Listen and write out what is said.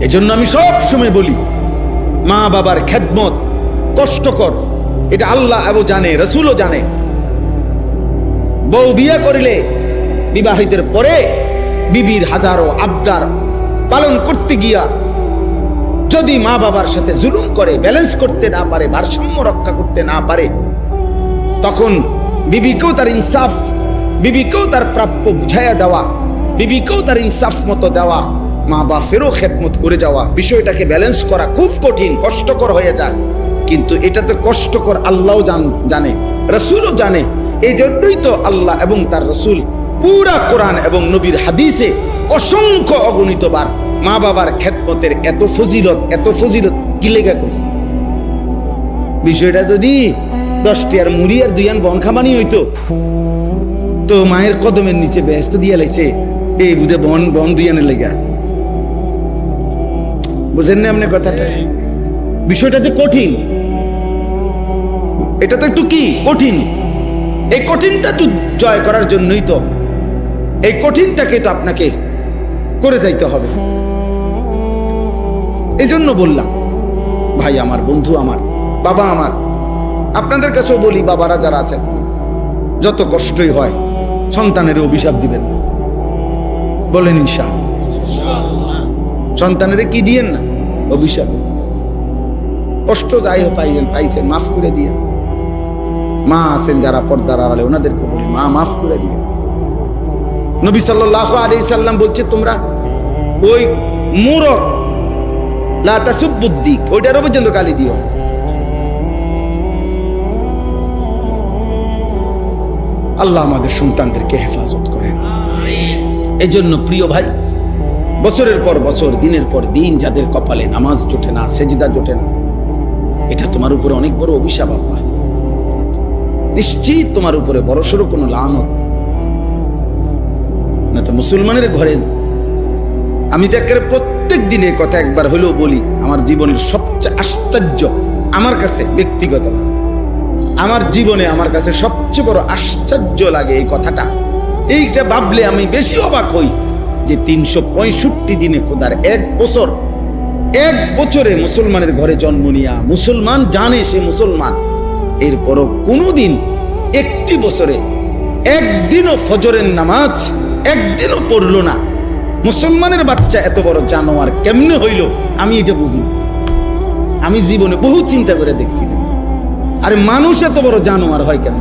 এজন্য আমি সব সময় বলি, মা বাবার খেদমত কষ্টকর, এটা আল্লাহ এবং জানে, রাসূলও জানে। বউ বিয়ে করিলে বিবাহিতের পরে বিবির হাজারো আবদার পালন করতে গিয়া যদি মা বাবার সাথে জুলুম করে, ব্যালেন্স করতে না পারে, ভারসাম্য রক্ষা করতে না পারে, তখন বিবিকেও তার ইনসাফ, বিবিকেও তার প্রাপ্য বুঝাইয়া দেওয়া, বিবিকেও তার ইনসাফ মতো দেওয়া, মা বাপেরও খেদমত করে যাওয়া, বিষয়টাকে ব্যালেন্স করা খুব কঠিন, কষ্টকর হয়ে যায়। কিন্তু এটা তো কষ্টকর আল্লাহও জানে, রাসূলও জানে। এই জন্যই তো আল্লাহ এবং তার রাসূল পুরা কোরআন এবং নবীর হাদিসে অসংখ্য অগণিতবার মা বাবার খেদমতের এত ফজিলত কি লেখা করছে। বিষয়টা যদি 10টি আর মুড়ি আর 2 আন বন খামানি হইতো, তো মায়ের কদমের নিচে বেহেশত দিয়ে লাইছে এই বুঝে বন 2 আনের লেগা। বুঝেন না আপনি কথাটা? বিষয়টা যে কঠিন, এটা তো একটু কি কঠিন। এই কঠিনটা তো জয় করার জন্যই তো, এই কঠিনটাকে তো আপনাকে করে যাইতে হবে। এই জন্য বললাম, ভাই আমার, বন্ধু আমার, বাবা আমার, আপনাদের কাছেও বলি, বাবারা যারা আছেন, যত কষ্টই হয় সন্তানের অভিশাপ দিবেন, বলেন ইনশাআল্লাহ। সন্তানের কি দিয়েন না? অভিশাপ। কষ্ট যাই হোক পাইছেন, মাফ করে দিয়ে। মা আছেন যারা পর্দার আড়ালে, ওনাদেরকে বলি, মা মাফ করে দিয়ে। নবী সাল্লাল্লাহু আলাইহি সাল্লাম বলছে, তোমরা ওই মূরখ লা তাসুবুদ্দিক, ওইটারও পর্যন্ত গালি দিও। আল্লাহ আমাদের সন্তানদেরকে হেফাজত করেন। এই জন্য প্রিয় ভাই, বছরের পর বছর, দিনের পর দিন যাদের কপালে নামাজ জোটে না, সেজদা জোটে না, এটা তোমার উপরে অনেক বড় অভিশাপ। আল্লাহ নিশ্চিত তোমার উপরে বড়সড় কোনো লানত। না তো মুসলমানের ঘরে আমি দেখে প্রত্যেক দিনে কথা একবার হলেও বলি, আমার জীবনের সবচেয়ে আশ্চর্য, আমার কাছে ব্যক্তিগতভাবে আমার জীবনে আমার কাছে সবচেয়ে বড় আশ্চর্য লাগে এই কথাটা। এইটা ভাবলে আমি বেশি অবাক হই যে 365 দিনে খোদার এক বছরে মুসলমানের ঘরে জন্ম নিয়া মুসলমান জানে সে মুসলমান, এরপরও কোনোদিন একটি বছরে একদিনও ফজরের নামাজ একদিনও পড়লো না। মুসলমানের বাচ্চা এত বড় জানোয়ার কেমনে হইল আমি এটা বুঝি। আমি জীবনে বহু চিন্তা করে দেখছি, আরে মানুষ এত বড় জানোয়ার হয় কেন?